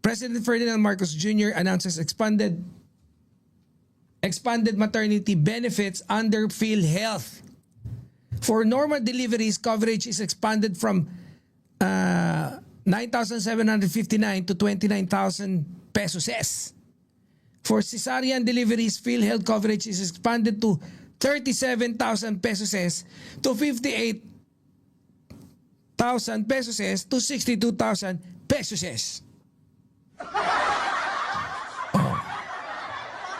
President Ferdinand Marcos Jr. announces expanded maternity benefits under PhilHealth. For normal deliveries, coverage is expanded from 9,759 to 29,000 pesos. For cesarean deliveries, PhilHealth coverage is expanded to 37,000 pesos to 58,000 pesos to 62,000 pesos.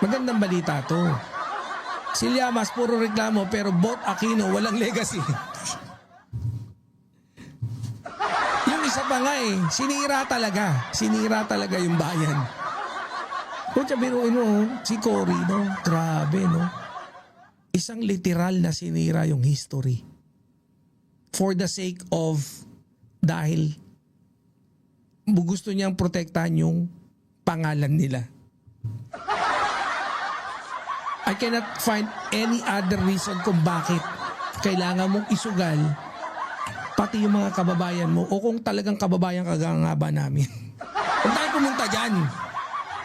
Magandang balita to. Si Llamas puro reklamo pero Bot Aquino walang legacy. Yung isa pa nga sinira talaga yung bayan. Kung sabihin mo, si Cory, no? Grabe, no? Isang literal na sinira yung history. For the sake of, dahil gusto niyang protektahan yung pangalan nila. I cannot find any other reason kung bakit kailangan mong isugal pati yung mga kababayan mo o kung talagang kababayan kagangaba namin. Kung tayo pumunta dyan,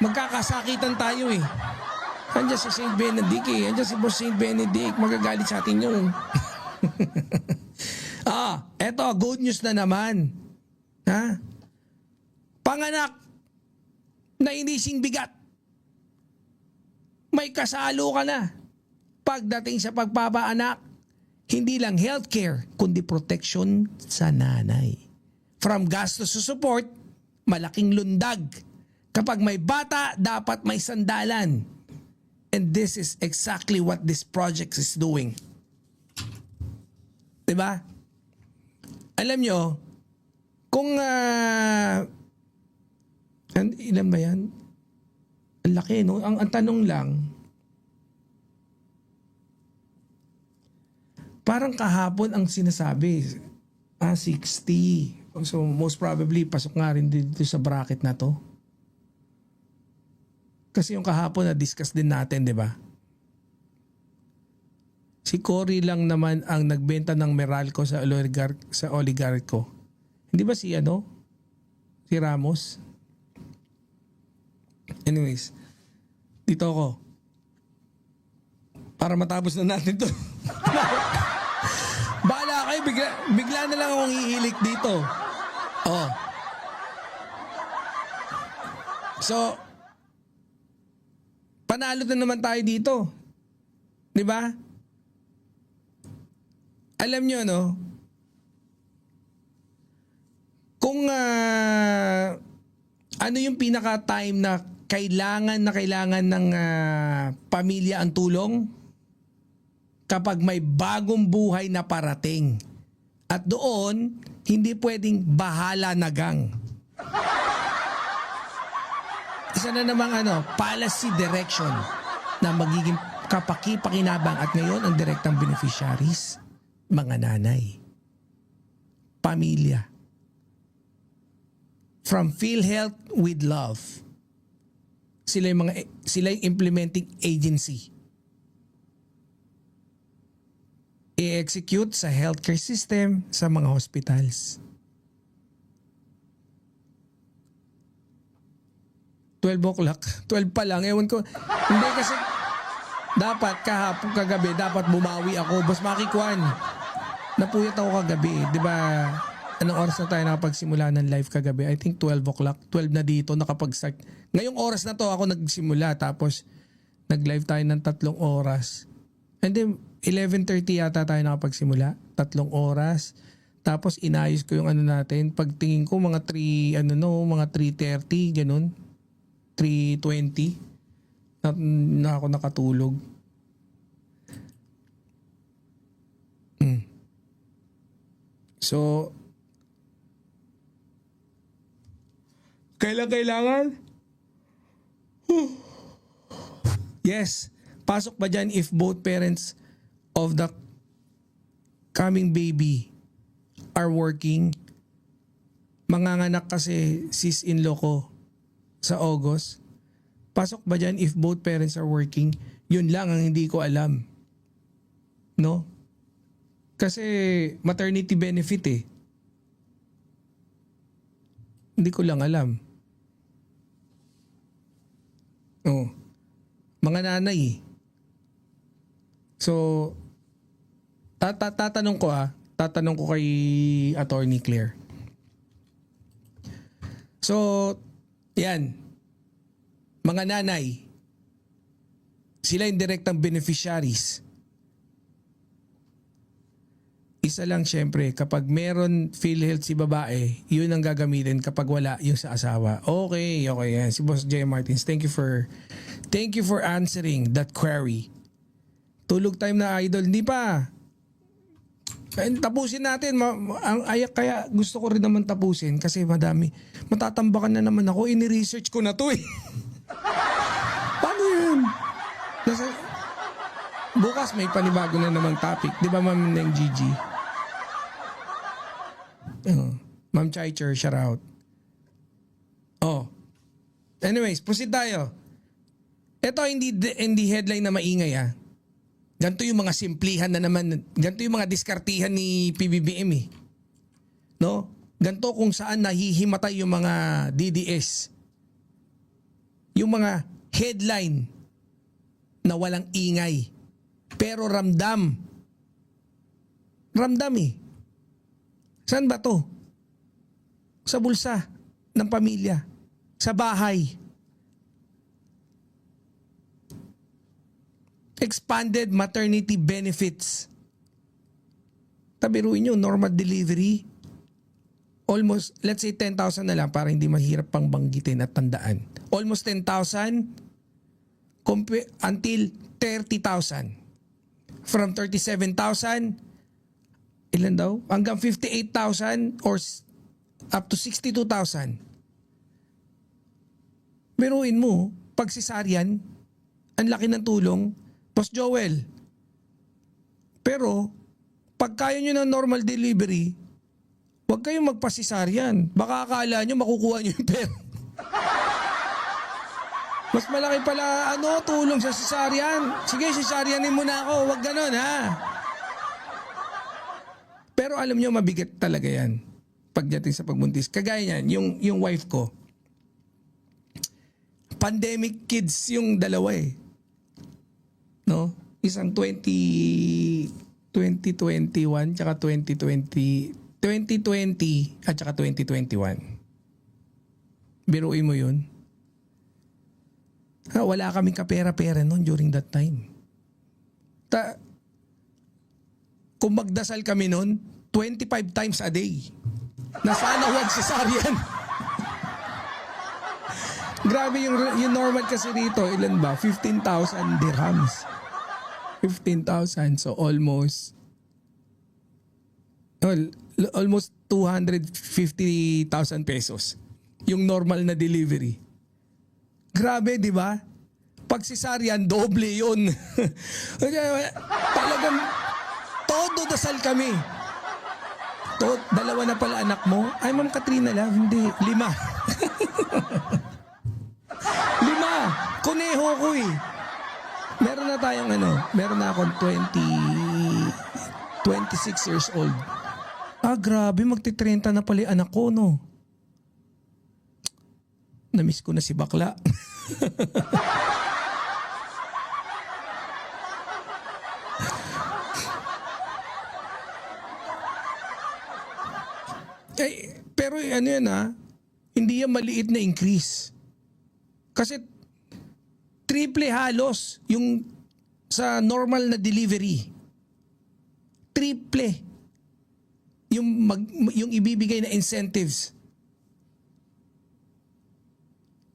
magkakasakitan tayo Andiyan si St. Benedict Andiyan si Boss St. Benedict. Magagalit sa atin yun. Eto, good news na naman. Panganak na inising bigat. May kasalo ka na. Pagdating sa pagpapaanak, hindi lang healthcare, kundi protection sa nanay. From gastos to support, malaking lundag. Kapag may bata, dapat may sandalan. And this is exactly what this project is doing. Diba? Alam nyo, kung ilan ba yan? Ang laki, no? Ang tanong lang, parang kahapon ang sinasabi, 60. So most probably, pasok nga rin dito sa bracket na to. Kasi yung kahapon na-discuss din natin, di ba? Si Cory lang naman ang nagbenta ng Meralco sa oligarko. Hindi ba si Si Ramos? Anyways, dito ako. Para matapos na natin to. Bahala kayo, bigla na lang akong hihilik dito. So, panalo na naman tayo dito. Di ba? Alam nyo, no? Kung ano yung pinaka-time na kailangan ng pamilya ang tulong? Kapag may bagong buhay na parating. At doon, hindi pwedeng bahala na gang. Isa na namang policy direction na magiging kapaki-pakinabang at ngayon ang direktang beneficiaries, mga nanay, pamilya. From PhilHealth with Love. Sila yung implementing agency. I-execute sa healthcare system sa mga hospitals. 12 o'clock. 12 pa lang. Ewan ko. Hindi kasi dapat kahapon kagabi dapat bumawi ako. Boss Maki Kwan. Napuyat ako kagabi. Diba anong oras na tayo nakapagsimula ng live kagabi? I think 12 o'clock. 12 na dito nakapag-start. Ngayong oras na to ako nagsimula. Tapos nag-live tayo ng 3 oras. And then 11:30 yata tayo nakapagsimula. 3 oras. Tapos inayos ko yung natin. Pagtingin ko mga 3:30 ganun. 3:20 na ako nakatulog. So kailangan? Yes. Pasok ba dyan if both parents of the coming baby are working? Manganganak kasi sis-in-law ko sa August. Pasok ba dyan if both parents are working? Yun lang ang hindi ko alam. No? Kasi maternity benefit Hindi ko lang alam. Oh. Mga nanay eh. So, tatanong ko kay Attorney Claire. So, yan. Mga nanay, sila yung direktang beneficiaries. Isa lang syempre, kapag meron PhilHealth si babae, yun ang gagamitin kapag wala yung sa asawa. Okay. Yan. Si Boss J. Martins, thank you for answering that query. Tulog time na idol, hindi pa. Tapusin natin. Kaya gusto ko rin naman tapusin kasi madami. Matatambakan na naman ako. Ini-research ko na to eh. Paano yun? Bukas may panibago na namang topic. Di ba Ma'am Neng Gigi? Ma'am Chaicher, shout out. Anyways, proceed tayo. Ito hindi headline na maingay ah. Ganito yung mga simplihan na naman. Ganito yung mga diskartihan ni PBBM eh. No? Ganito kung saan nahihimatay yung mga DDS. Yung mga headline na walang ingay. Pero ramdam. Ramdam eh. Saan ba to? Sa bulsa ng pamilya. Sa bahay. Expanded maternity benefits. Tabiruin nyo, normal delivery. Almost, let's say 10,000 na lang para hindi mahirap pang banggitin at tandaan. Almost 10,000 until 30,000. From 37,000, ilan daw? Hanggang 58,000 or up to 62,000. Biruin mo, pag cesarean, ang laki ng tulong. Boss Joel. Pero, pag kaya nyo ng normal delivery, huwag kayong magpasisaryan. Baka akala nyo makukuha nyo yung pera. Mas malaki pala, tulong sa cesarean. Sige, cesaryanin mo na ako. Huwag ganon, ha? Pero alam nyo, mabigat talaga yan. Pagdating sa pagbuntis. Kagaya yan, yung wife ko. Pandemic kids yung dalawa eh. No? Isang 2021 tsaka 2020 at tsaka 2021. Biruin mo yun. Wala kaming kapera-pera noon during that time. Kung magdasal kami noon, 25 times a day. Na sana huwag cesarean. Grabe yung normal kasi rito. Ilan ba? 15,000 dirhams. 15,000. So almost 250,000 pesos. Yung normal na delivery. Grabe, di ba? Pag cesarean, doble yun. Talagang todo dasal kami. Dalawa na pala anak mo. Ay, Ma'am Katrina lang. Hindi. 5. 5. Kuneho ko eh. Meron na tayong meron na akong 26 years old. Grabe, magti-30 na pala yung anak ko, no? Namiss ko na si bakla. Pero yan hindi yan maliit na increase. Kasi triple halos yung sa normal na delivery. Triple yung ibibigay na incentives.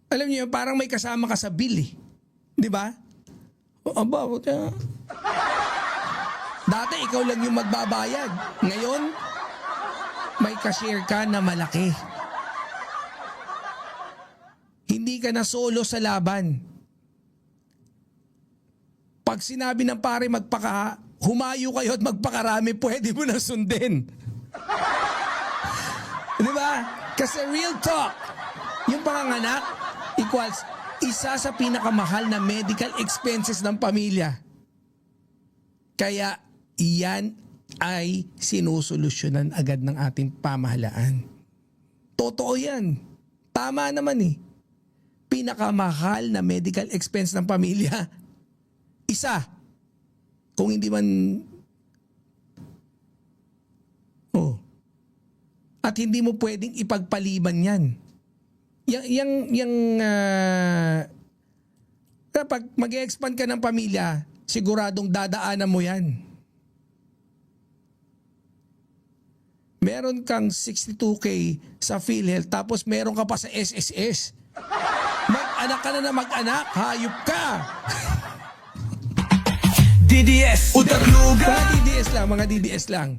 Alam niyo, parang may kasama ka sa bill eh. Di ba? Dati ikaw lang yung magbabayad. Ngayon, may cashier ka na malaki. Hindi ka na solo sa laban. Pag sinabi ng pare humayo kayo at magpakarami, pwede mo na sundin. Di ba? Kasi real talk, yung panganganak equals isa sa pinakamahal na medical expenses ng pamilya. Kaya iyan ay sinusolusyonan agad ng ating pamahalaan. Totoo yan. Tama naman eh. pinakamahal na medical expense ng pamilya. Isa. Kung hindi man... Oh. At hindi mo pwedeng ipagpaliban yan. Kapag mag-expand ka ng pamilya, siguradong dadaanan mo yan. Meron kang 62K sa PhilHealth tapos meron ka pa sa SSS. Mag-anak ka na mag-anak, hayop ka! DDS, Udarluga. Mga DDS lang.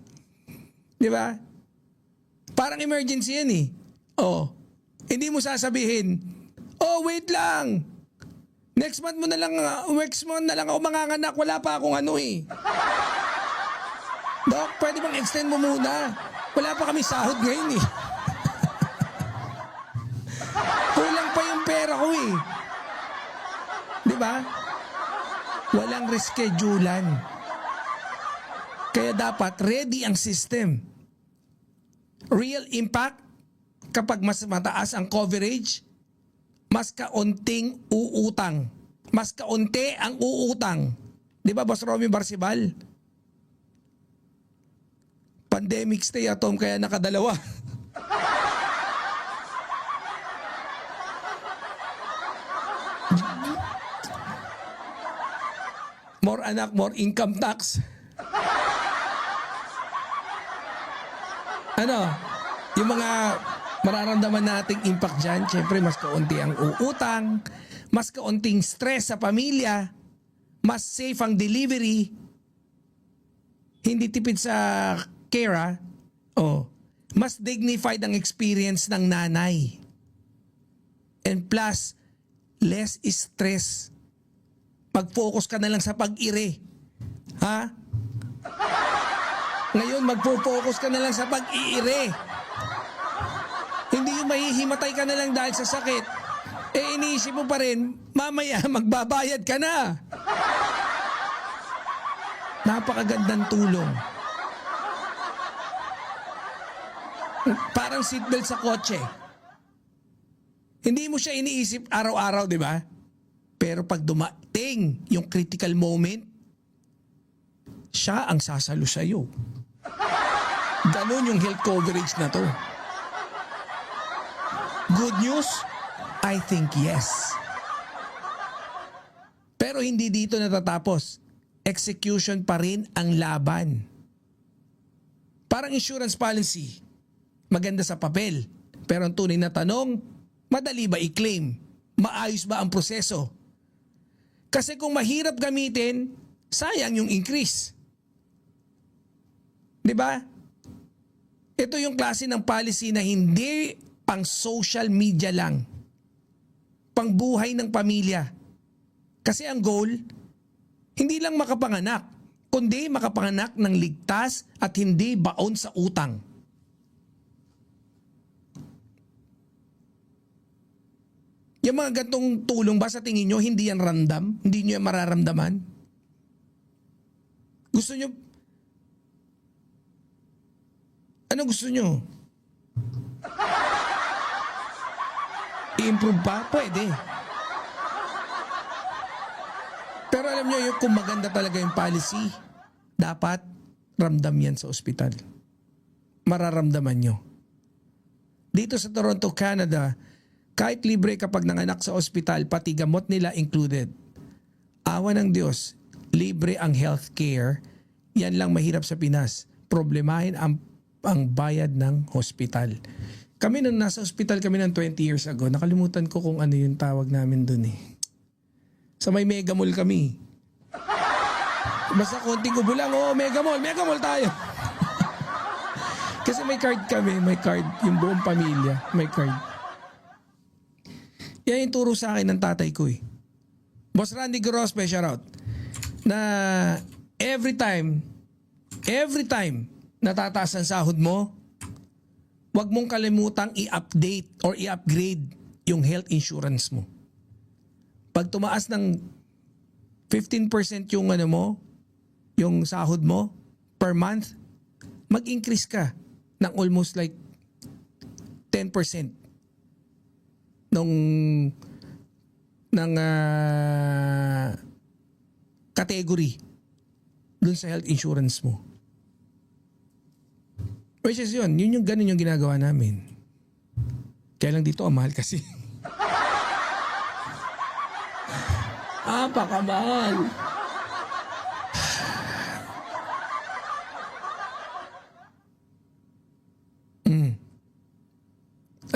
Di ba? Parang emergency yan eh. Oh. Hindi mo sasabihin, oh wait lang. Next month na lang ako manganganak, wala pa akong ano eh. Doc, pwede bang extend mo muna? Wala pa kami sahod ngayon eh. Kulang pa yung pera ko eh. Di ba? Walang reschedulan. Kaya dapat ready ang system. Real impact, kapag mas mataas ang coverage, mas kaunting uutang. Mas kaunti ang uutang. Di ba, Boss Romy Barcibal? Pandemic stay at home kaya nakadalawa. More anak, more income tax. Ano? Yung mga mararamdaman nating impact dyan, syempre mas kaunti ang uutang, mas kaunting stress sa pamilya, mas safe ang delivery, hindi tipid sa care, mas dignified ang experience ng nanay. And plus, less stress. Mag-focus ka na lang sa pag-ire. Ha? Ngayon, mag-focus ka na lang sa pag-iire. Hindi yung mahihimatay ka na lang dahil sa sakit. Eh, iniisip mo pa rin, mamaya magbabayad ka na. Napakagandang tulong. Parang seatbelt sa kotse. Hindi mo siya iniisip araw-araw, di ba? Pero pag dumating yung critical moment, siya ang sasalo sa'yo. Ganon yung health coverage na to. Good news? I think yes. Pero hindi dito natatapos. Execution pa rin ang laban. Parang insurance policy. Maganda sa papel. Pero ang tunay na tanong, madali ba i-claim? Maayos ba ang proseso? Kasi kung mahirap gamitin, sayang yung increase. Di ba? Ito yung klase ng policy na hindi pang social media lang. Pang buhay ng pamilya. Kasi ang goal, hindi lang makapanganak, kundi makapanganak ng ligtas at hindi baon sa utang. Yung mga gantong tulong ba sa tingin nyo, hindi yan random? Hindi nyo yan mararamdaman? Gusto nyo? Ano gusto nyo? I-improve pa? Pwede. Pero alam nyo, kung maganda talaga yung policy, dapat ramdam yan sa ospital. Mararamdaman nyo. Dito sa Toronto, Canada, kahit libre kapag nanganak sa ospital, pati gamot nila included. Awa ng Diyos, libre ang healthcare. Yan lang mahirap sa Pinas. Problemahin ang bayad ng hospital. Kami nung nasa ospital kami ng 20 years ago, nakalimutan ko kung ano yung tawag namin dun eh. Sa may Mega Mall kami. Basta konting kubo lang, Mega Mall tayo. Kasi may card kami, yung buong pamilya, may card. Yan yung turo sa akin ng tatay ko eh. Boss Randy Grospe, shout out. Na every time natataas ang sahod mo, huwag mong kalimutang i-update or i-upgrade yung health insurance mo. Pag tumaas ng 15% yung yung sahod mo per month, mag-increase ka ng almost like 10% nung ng category dun sa health insurance mo. Which is yun yung ganun yung ginagawa namin. Kaya lang dito ang mahal kasi. Pakamahal.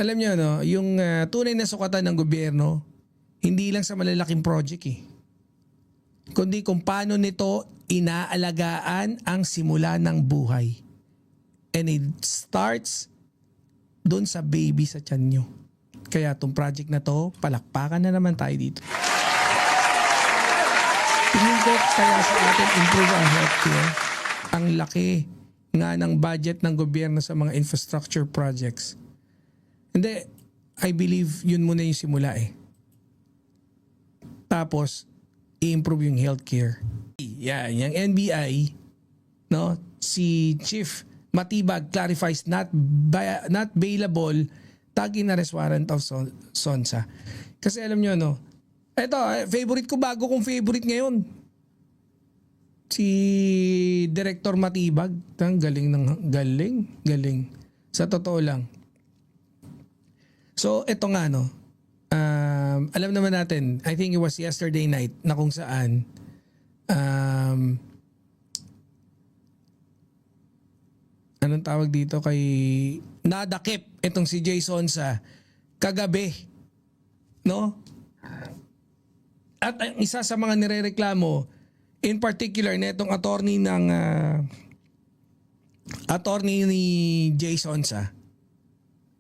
Alam niyo no, yung tunay na sukatan ng gobyerno, hindi lang sa malalaking project kundi kung paano nito inaalagaan ang simula ng buhay. And it starts doon sa baby sa tiyan nyo. Kaya itong project na to, palakpakan na naman tayo dito. Tingin ko kaya sa atin improve ang healthcare, ang laki nga ng budget ng gobyerno sa mga infrastructure projects. Hindi, I believe yun muna yung simula Tapos, i-improve yung healthcare. Yan, yung NBI, no, si Chief Matibag clarifies not bailable tagi na arrest warrant of Sonsa. Kasi alam nyo, no, eto, favorite ko bago kong favorite ngayon. Si Director Matibag. Galing. Sa totoo lang. So, ito nga, no, alam naman natin, I think it was yesterday night na kung saan anong tawag dito kay nadakip itong si Jason sa kagabi, no? At ang isa sa mga nirereklamo in particular netong attorney ni Jason sa,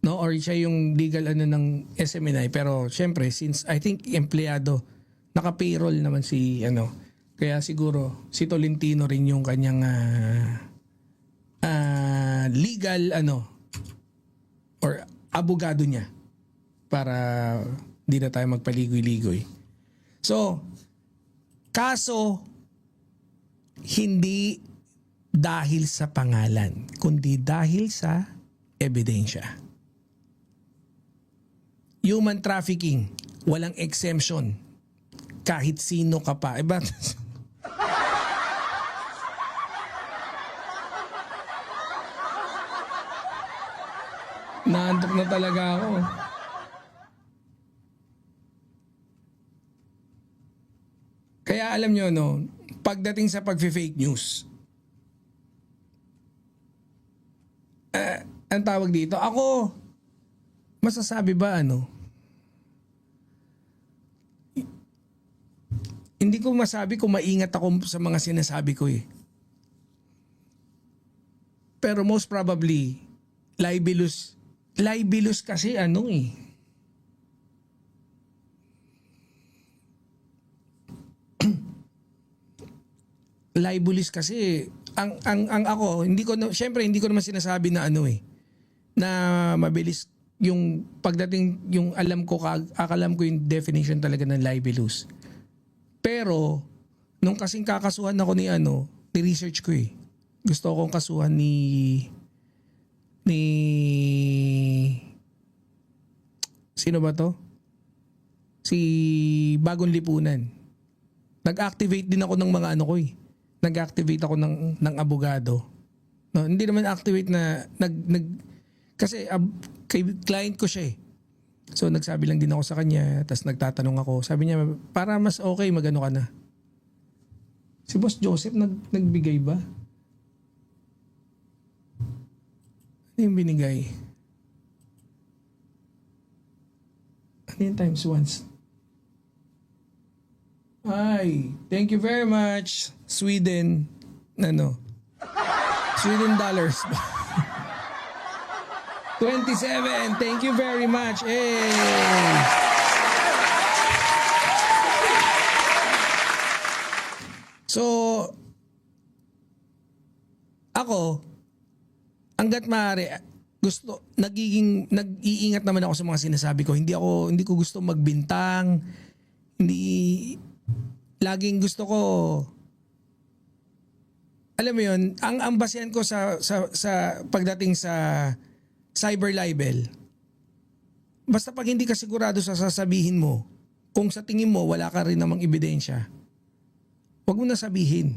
no, or siya yung legal ng SMNI, pero syempre since I think empleyado, naka-payroll naman si kaya siguro si Tolentino rin yung kanyang legal or abogado niya para hindi na tayo magpaligoy-ligoy. So, kaso hindi dahil sa pangalan, kundi dahil sa ebidensya. Human trafficking, walang exemption. Kahit sino ka pa. Naantok na talaga ako. Kaya alam nyo, no, pagdating sa pag-fake news, ang tawag dito, ako, masasabi ba hindi ko masabi kung maingat ako sa mga sinasabi ko Pero most probably, libelous kasi libelous kasi ang ako syempre hindi ko naman sinasabi na na mabilis yung pagdating yung akalam ko yung definition talaga ng libelous. Pero nung kasing kakasuhan ako ni research ko gusto kong kasuhan ni sino ba to? Si Bagong Lipunan. Nag-activate din ako ng mga nag-activate ako ng abogado. No, hindi naman activate na kasi kay client ko siya So nagsabi lang din ako sa kanya, tapos nagtatanong ako. Sabi niya, para mas okay magano ka na. Si Boss Joseph nagbigay ba? Ano yung binigay? Ano yung times once? Ay, thank you very much, Sweden. Sweden dollars. 27, thank you very much. Hey! So, ako, hanggat maaari, nag-iingat naman ako sa mga sinasabi ko. Hindi ko gusto magbintang. Laging gusto ko, alam mo yun, ang basehan ko sa pagdating sa cyber libel, basta pag hindi ka sigurado sa sasabihin mo, kung sa tingin mo wala ka rin namang ebidensya, wag mo na sabihin.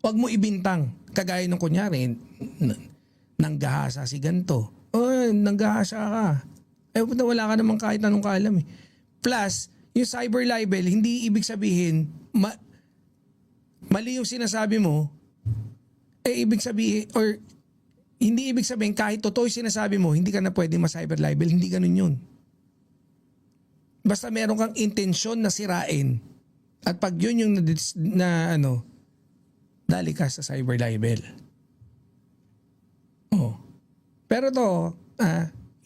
Wag mo ibintang. Kagaya ng kunyari, nanggahasa si ganto. Oh, nanggahasa ka. Eh, wala ka namang kahit anong kaalam eh. Plus, yung cyber libel, hindi ibig sabihin, mali yung sinasabi mo, ibig sabihin, or hindi ibig sabihin kahit totoo yung sinasabi mo, hindi ka na pwede ma-cyber libel. Hindi ganun yun. Basta meron kang intensyon na sirain. At pag yun yung dali ka sa cyber libel. Oh. Pero to,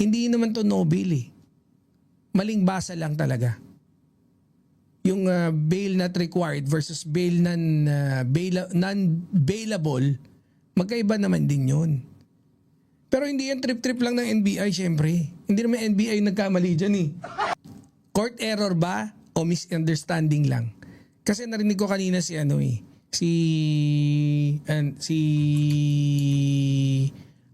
hindi naman to noble eh. Maling basa lang talaga. Yung bail not required versus bail non-bailable, magkaiba naman din yun. Pero hindi yan trip-trip lang ng NBI syempre. Hindi naman NBI nagkamali dyan eh. Court error ba o misunderstanding lang? Kasi narinig ko kanina si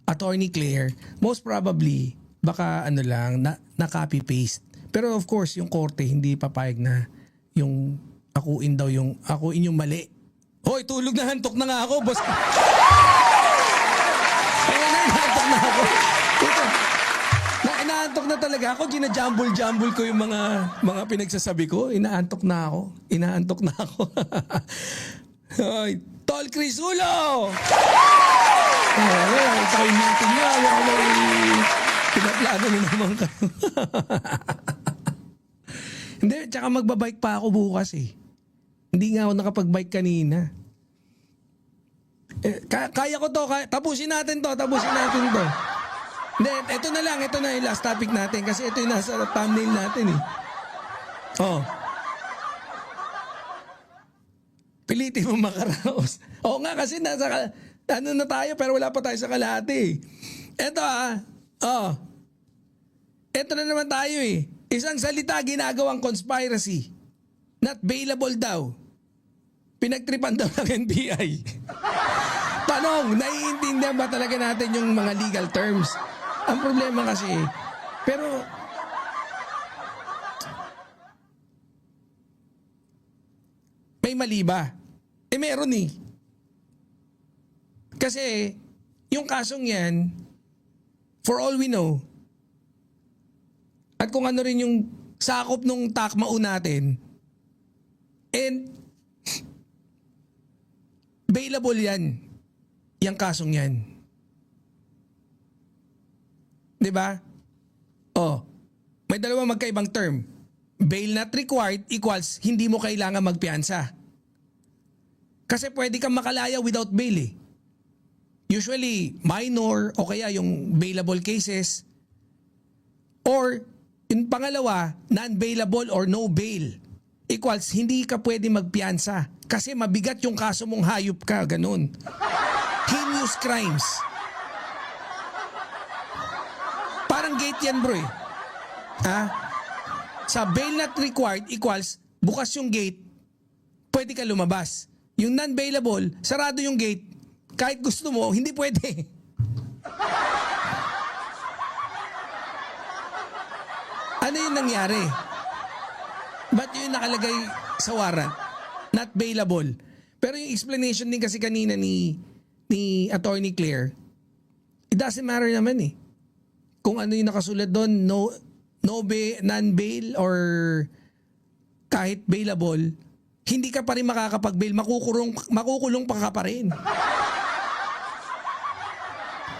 Attorney Claire, most probably baka na copy paste. Pero of course yung korte hindi papayag na yung akuin yung mali. Hoy, tulog na, hantok na nga ako, boss. Ayun na, hantok na ako. Ito, inaantok na talaga ako. Gina-jumble ko yung mga pinagsasabi ko. Inaantok na ako. Hoy, Tol Crisulo! Ito kayo meeting niya. Baka may pinaplano na naman kayo. Hindi, tsaka magbabike pa ako bukas eh. Hindi nga ako nakapag-bike kanina. Kaya ko to. Tapusin natin to. Hindi, ito na yung last topic natin. Kasi ito yung nasa thumbnail natin eh. Oh. Pilitin mo makaraos. Oo nga kasi nasa na tayo pero wala pa tayo sa kalahati. Eto Eto na naman tayo eh. Isang salita ginagawang conspiracy. Not bailable daw. Pinagtripan daw ng NBI. Tanong, naiintindihan ba talaga natin yung mga legal terms? Ang problema kasi, pero may mali ba? Meron eh. Kasi, yung kasong yan, for all we know, at kung ano rin yung sakop nung takmao natin, and bailable yan, yung kasong yan. Diba? May dalawang magkaibang term. Bail not required equals hindi mo kailangan magpiyansa. Kasi pwede kang makalaya without bail eh. Usually, minor o kaya yung bailable cases. Or, yung pangalawa, non-bailable or no bail equals hindi ka pwede magpiyansa. Kasi mabigat yung kaso mong hayop ka, ganun. Heinous crimes. Parang gate yan bro eh. Sa bail not required equals bukas yung gate, pwede ka lumabas. Yung non-bailable, sarado yung gate, kahit gusto mo, hindi pwede. Ano yung nangyari? Ba't yun nakalagay sa warrant? Not bailable. Pero yung explanation din kasi kanina ni Attorney Claire, it doesn't matter naman eh. Kung ano yung nakasulat doon, non-bail or kahit bailable, hindi ka pa rin makakapag-bail, makukulong pa ka rin.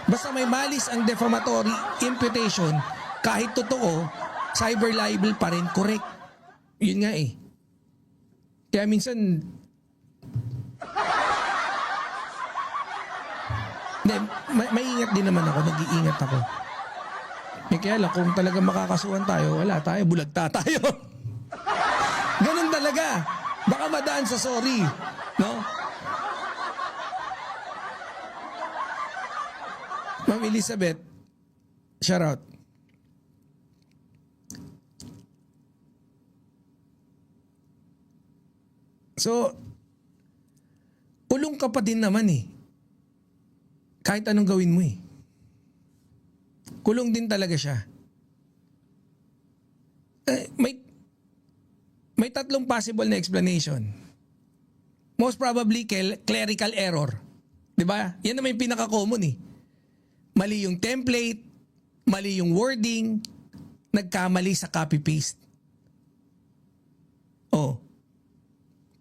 Basta may malis ang defamatory imputation, kahit totoo, cyber libel pa rin, correct. Yun nga eh. Kaya minsan, maingat din naman ako, nag-iingat ako. Kaya lang, kung talaga makakasuhan tayo, wala tayo, bulagta tayo. Ganun talaga. Baka madaan sa sorry. No? Ma'am Elizabeth, shout out. So, ulong ka pa din naman eh. Kahit anong gawin mo eh. Kulong din talaga siya. may tatlong possible na explanation. Most probably clerical error. 'Di ba? Yan naman yung pinaka-common eh. Mali yung template, mali yung wording, nagkamali sa copy-paste. Oh.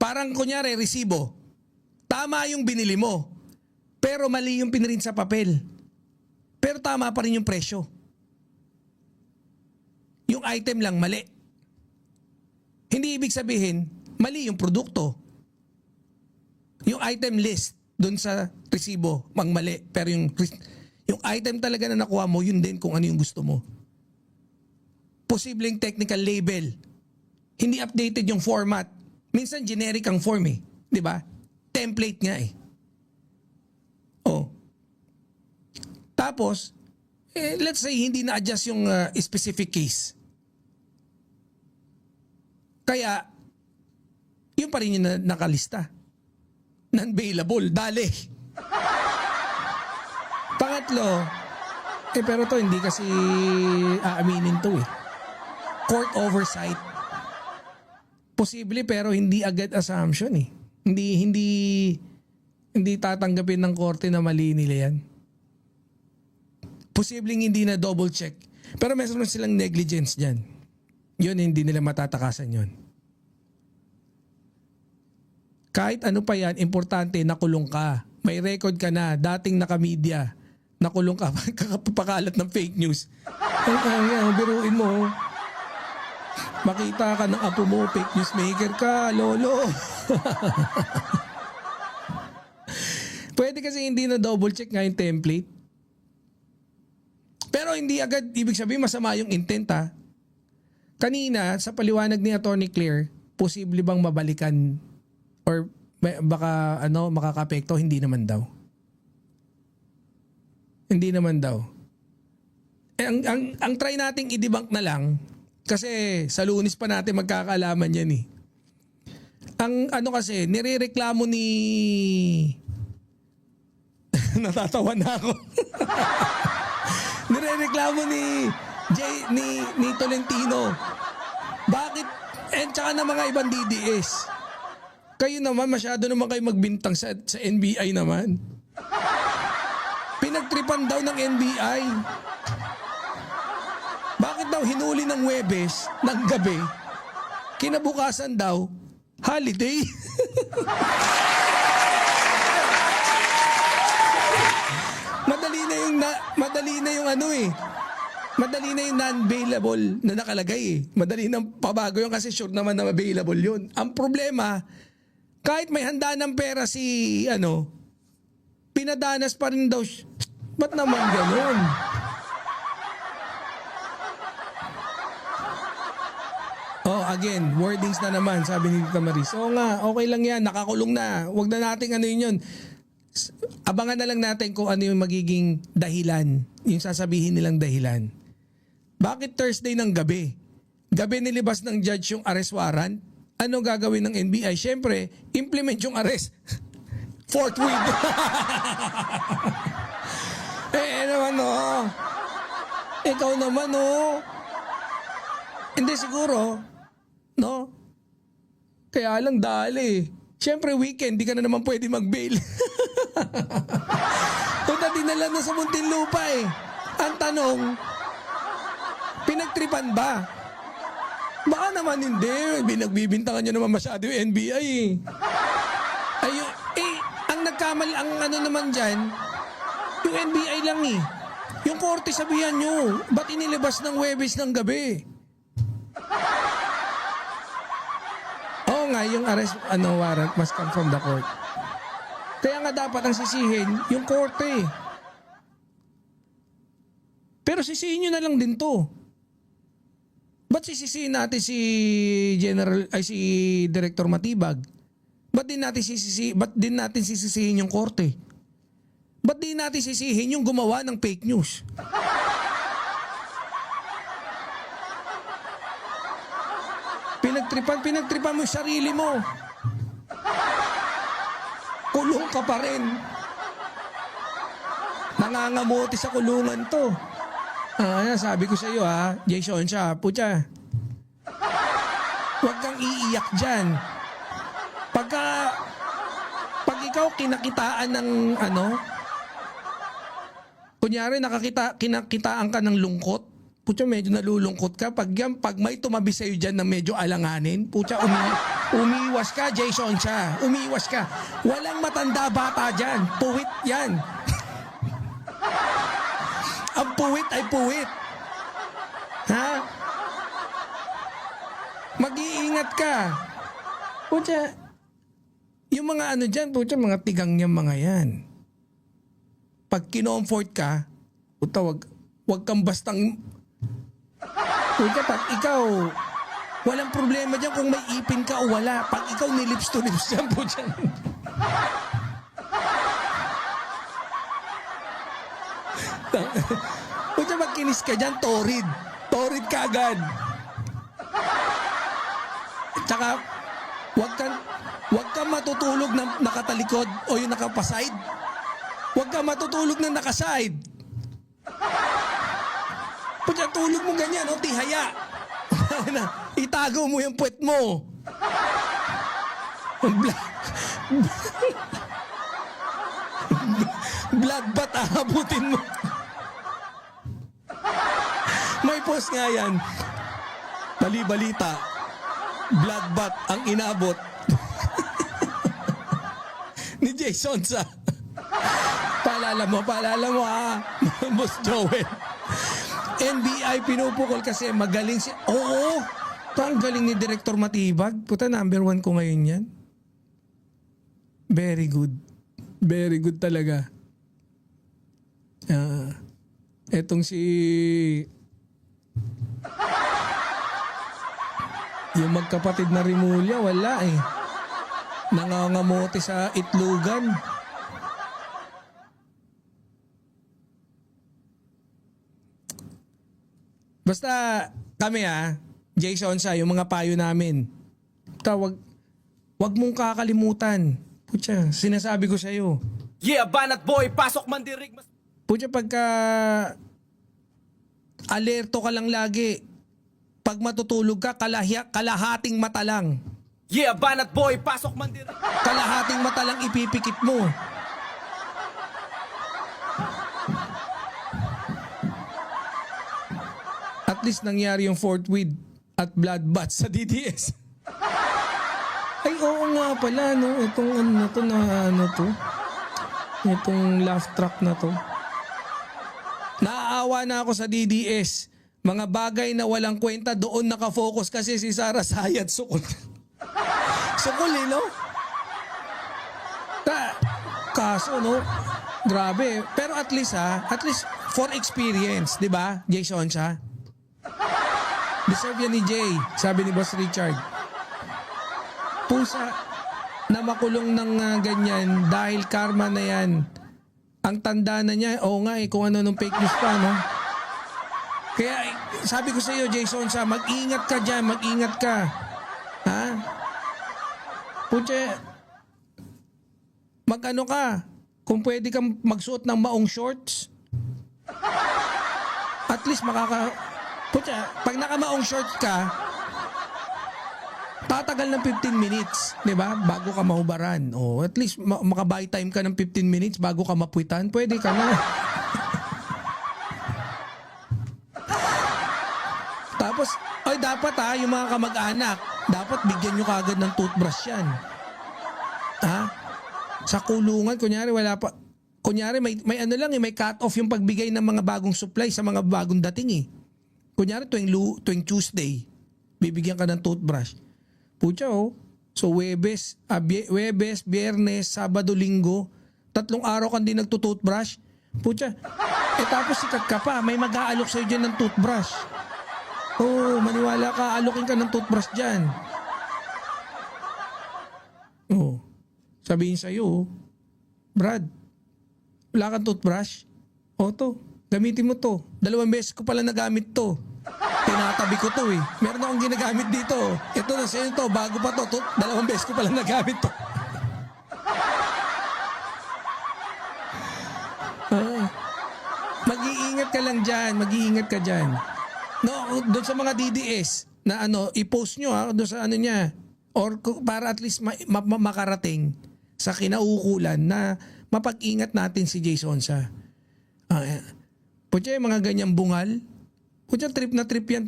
Parang kunyari, resibo. Tama yung binili mo, pero mali yung pinrint sa papel. Pero tama pa rin yung presyo. Yung item lang mali. Hindi ibig sabihin, mali yung produkto. Yung item list doon sa resibo, mali. Pero yung item talaga na nakuha mo, yun din kung ano yung gusto mo. Posibleng technical label. Hindi updated yung format. Minsan generic ang form eh. Di ba? Template nga eh. Oh. Tapos, let's say hindi na-adjust yung specific case. Kaya, yun pa rin yung nakalista. Non-bailable. Dali. Pangatlo, pero to hindi kasi aaminin to eh. Court oversight. Posible pero hindi agad assumption eh. Hindi tatanggapin ng korte na mali nila yan. Posibleng hindi na double check. Pero meron silang negligence dyan. Yun, hindi nila matatakasan yun. Kahit ano pa yan, importante, nakulong ka. May record ka na, dating naka-media. Nakulong ka, kakapapakalat ng fake news. Biruin mo. Makita ka ng apo mo, fake news maker ka, lolo. Pwede kasi hindi na double check nga yung template. Pero hindi agad, ibig sabihin masama yung intent ha. Kanina, sa paliwanag ni Attorney Claire, posible bang mabalikan or baka makakapekto? Hindi naman daw. Hindi naman daw. Ang try nating i-debunk na lang, kasi sa Lunes pa natin magkakaalaman yan eh. Ang kasi, nirereklamo ni... Natatawa na ako. Nirereklamo ni Tolentino. Bakit? And tsaka na mga ibang DDS. Kayo naman, masyado naman kayo magbintang sa NBI naman. Pinagtripan daw ng NBI. Bakit daw hinuli ng Huwebes ng gabi? Kinabukasan daw, holiday. Madali na yung ano eh. Madali na yung non-bailable na nakalagay eh. Madali nang pabago yun kasi sure naman na available yun. Ang problema, kahit may handa ng pera si pinadanas pa rin daw. Ba't naman ganun? Oh, again, wordings na naman, sabi ni Tita Maris. Oo nga, okay lang yan, nakakulong na. Huwag na natin yun. Abangan na lang natin kung ano yung magiging dahilan. Yung sasabihin nilang dahilan. Bakit Thursday ng gabi? Gabi nilibas ng judge yung arrest warrant. Ano gagawin ng NBI? Siyempre, implement yung arrest. Forthwith. Naman ikaw naman Hindi siguro. No? Kaya lang dali. Siyempre weekend, di ka na naman pwede mag-bail. Punta dinala na sa Muntinlupa eh. Ang tanong, pinagtripan ba? Baka naman hindi. Binagbibintangan nyo naman masyado yung NBI eh. Ang nagkamali, ang naman dyan, yung NBI lang eh. Yung korte sabihan nyo, ba't inilabas ng Huwebes ng gabi? Oo nga, yung arrest warrant must come from the court. Kaya nga dapat ang sisihin yung korte. Pero sisihin nyo na lang din to. Ba't sisisihin natin si Director Matibag? Ba't din natin sisisihin yung korte? Ba't din natin sisihin yung gumawa ng fake news? Pinagtripan mo yung sarili mo. Kulong ka pa rin. Nangangamote sa kulungan to. Sabi ko sa iyo Jason siya, putya. Huwag kang iiyak dyan. Pag ikaw kinakitaan ng kunyari kinakitaan ka ng lungkot, putya medyo nalulungkot ka, pag may tumabi sa'yo dyan na medyo alanganin, putya umiiwas ka, Jason siya, umiiwas ka. Walang matanda bata dyan, puwit yan. Ang puwit ay puwit. Ha? Mag-iingat ka. Putya, yung mga dyan, putya, mga tigang niya mga yan. Pag kinomfort ka, puta, wag kang bastang, puta, pag ikaw, walang problema dyan kung may ipin ka o wala. Pag ikaw nilips to lips dyan, puta. Puta, pag kinis ka dyan, torrid. Torrid ka agad. Tsaka, wag kang matutulog na nakatalikod o yung nakapaside. Huwag ka matutulog na nakaside. Pagka tulog mo ganyan, tihaya. Itago mo yung puwet mo. Blood bath ahabutin mo. May post nga yan. Bali-balita. Blood bath ang inabot ni Jason sa Paalala mo ha, Boss Joel. NBI pinupukol kasi magaling siya. Oo, ang galing ni Director Matibag. Puta, number 1 ko ngayon yan. Very good. Very good talaga. Etong si... Yung magkapatid na Rimulya, wala eh. Nangangamote sa itlugan. Basta kami Jason sa yung mga payo namin. Wag mong kakalimutan. Putya, sinasabi ko sa iyo. Yeah, banat boy, pasok mandirig. Putya, pagka alerto ka lang lagi. Pag matutulog ka, kalahating mata lang. Yeah, banat boy, pasok mandirig. Kalahating mata lang ipipikit mo. At least nangyari yung fourth wheel at bloodbath sa DDS. Ay, oo nga pala, no? Itong itong laugh track na to. Naaawa na ako sa DDS. Mga bagay na walang kwenta, doon nakafocus kasi si Sara Sayad sukol. Sukol no? Kaso, no? Grabe. Pero at least for experience, di ba, Jason siya? Deserve yan ni Jay, sabi ni Boss Richard. Pusa na makulong ng ganyan dahil karma na yan. Ang tanda na niya, oo nga kung ano nung fake news pa, no? Kaya sabi ko sa iyo, Jason, mag-ingat ka dyan, mag-ingat ka. Ha? Pucha, mag-ano ka, kung pwede kang magsuot ng maong shorts, at least Pucha, pag nakamaong shorts ka, tatagal ng 15 minutes, di ba? Bago ka mahubaran. O, at least makabuy time ka ng 15 minutes bago ka mapuitan. Pwede ka na. Tapos, dapat yung mga kamag-anak, dapat bigyan nyo kagad ng toothbrush yan. Sa kulungan, kunyari wala pa. Kunyari may may cut off yung pagbigay ng mga bagong supply sa mga bagong dating Kunyari tuwing Tuesday, bibigyan ka ng toothbrush. Pucha so Webes, Biyernes, Sabado, Linggo, 3 araw kang di nagtutoothbrush. Pucha, tapos sikat ka pa, may mag-aalok sa'yo dyan ng toothbrush. Maniwala ka, alokin ka ng toothbrush dyan. Sabihin sa'yo, Brad, wala kang toothbrush? To. Gamitin mo to. 2 beses ko pala nagamit to. Tinatabi ko to Meron akong ginagamit dito. Ito na sa'yo to. Bago pa to. 2 beses ko pala nagamit to. Mag-iingat ka lang dyan. Mag-iingat ka dyan. No, doon sa mga DDS na ano, i-post nyo doon sa ano niya. Or para at least makarating sa kinaukulan na mapag-ingat natin si Jason sa. Putya yung mga ganyang bungal. Putya trip na trip yan.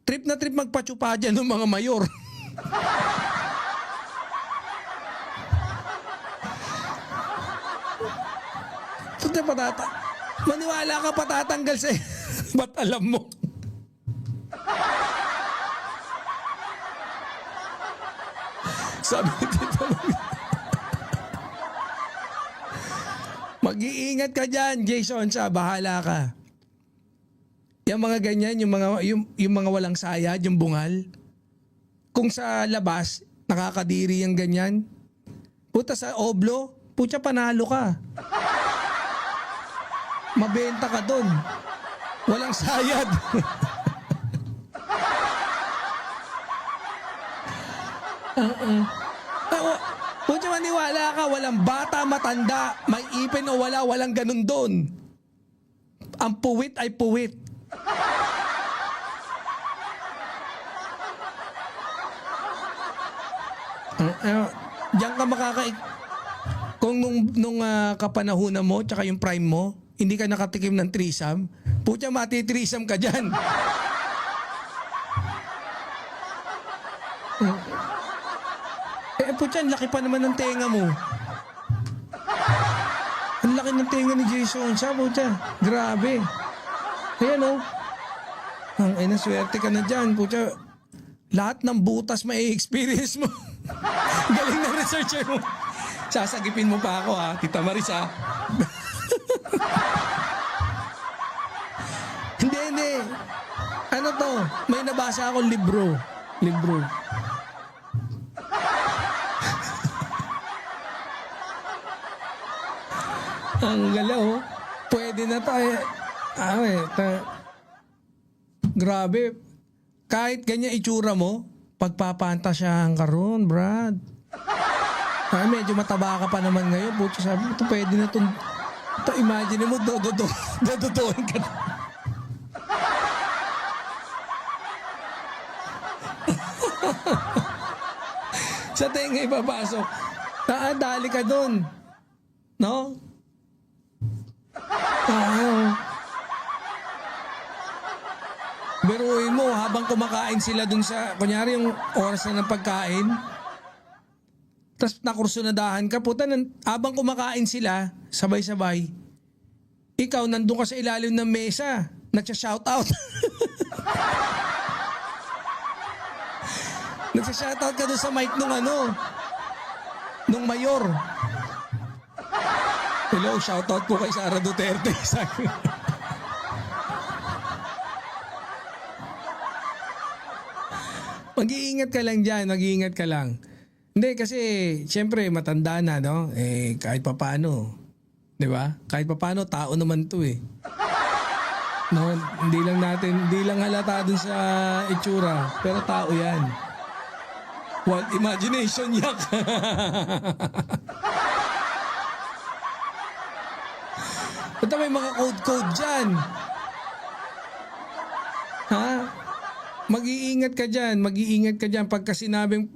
Trip na trip magpatsupa dyan ng mga mayor. Putya maniwala ka patatanggal sa ba't alam mo? Sabi dito, mag-iingat ka dyan, Jason, bahala ka. Yung mga ganyan, yung mga walang sayad, yung bungal. Kung sa labas, nakakadiri yung ganyan. Puta sa oblo, putya panalo ka. Mabenta ka dun. Walang sayad. Putya maniwala ka, walang bata, matanda, may ipin o walang ganun doon. Ang puwit ay puwit. Diyan ka kung nung kapanahunan mo tsaka yung prime mo, hindi ka nakatikim ng threesome, putya mati-threesome ka dyan. Putya, ang laki pa naman ng tenga mo. Ang laki ng tenga ni Jason. Putya, grabe. Ayan o. Ay, naswerte ka na dyan. Putya, lahat ng butas may experience mo. Galing na researcher mo. Sasagipin mo pa ako Tita Maris Hindi. Ano to? May nabasa akong libro. Ang galaw. Pwede na tayo. Grabe. Kahit ganyan itsura mo, pagpapantasyahan ka ron, Brad. Medyo mataba ka pa naman ngayon. Puto sabi mo, pwede na itong... Imagine mo, dododoin ka na. Sa tenga ipapasok. Dali ka dun. No? Biruin mo, habang kumakain sila dun sa, kunyari yung oras na ng pagkain, tapos nakursunadahan ka, habang kumakain sila, sabay-sabay, ikaw nandun ka sa ilalim ng mesa, nagsha-shoutout. Nagsha-shoutout ka dun sa mic nung mayor. Hello, shoutout po kay Sara Duterte. Mag-iingat ka lang dyan, mag-iingat ka lang. Hindi, kasi siyempre matanda na, no? Kahit papaano. Di ba? Kahit papaano, tao naman to No, hindi lang halata dun sa itsura. Pero tao yan. Wild imagination yak. Ito may mga code dyan. Mag-iingat ka dyan pagka sinabing...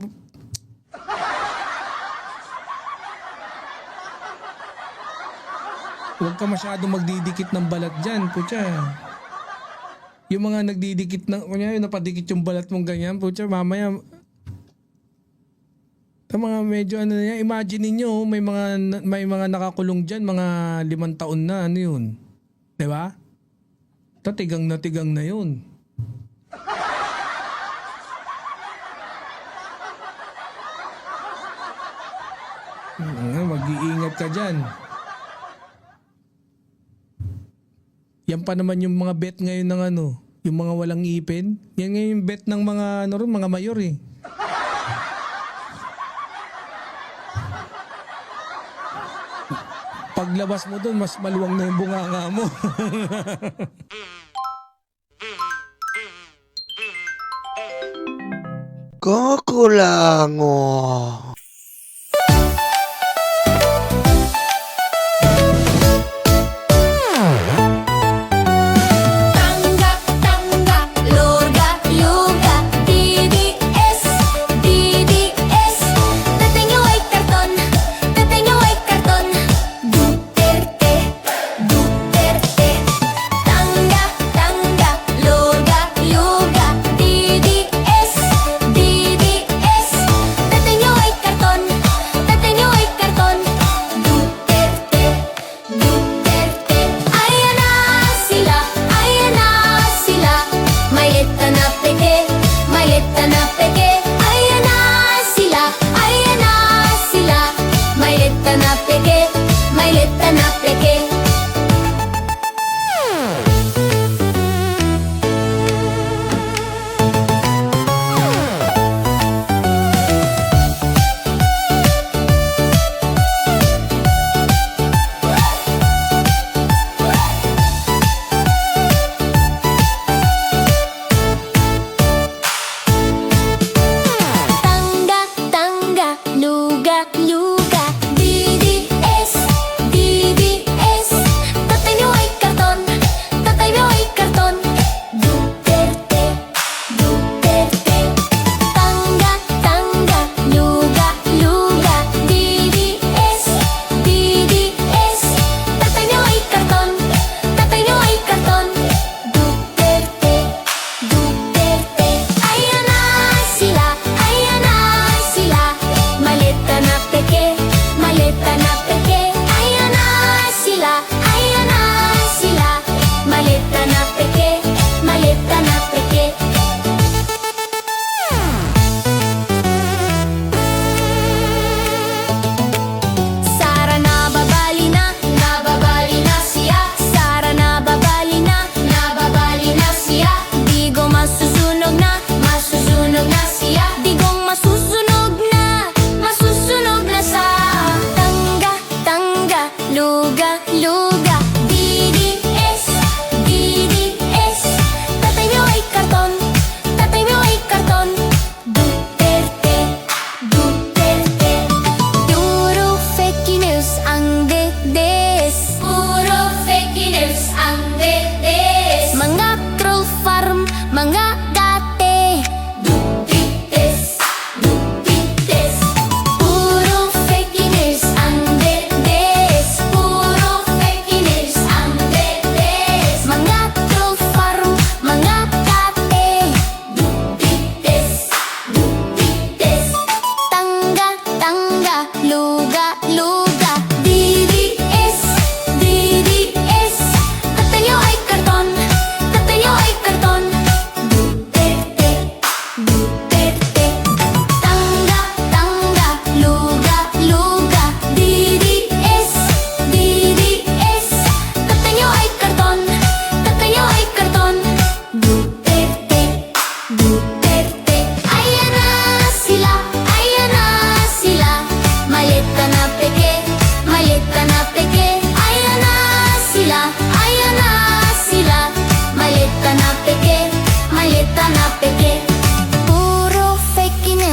Huwag ka masyadong magdidikit ng balat dyan, putya. Yung mga nagdidikit kunyari napadikit yung balat mong ganyan, putya, mamaya... mga medyo imagine niyo may mga nakakulong diyan, mga 5 taon na, yun. 'Di ba? Tigang na 'yun. Mag-iingat ka diyan. Yan pa naman yung mga bet ngayon ng yung mga walang ipin. Yan ngayon yung bet ng mga mga mayor Paglabas mo doon, mas maluwang na yung bunganga mo. Kukulango. Tanggap, lorga, yoga, di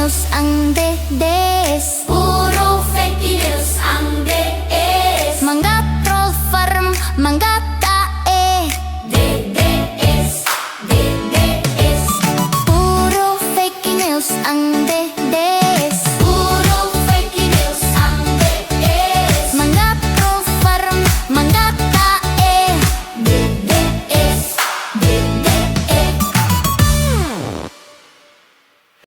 news ang des. Puro fake news ang DS. Mga troll farm, mga tae. DDS, DDS. Puro fake news ang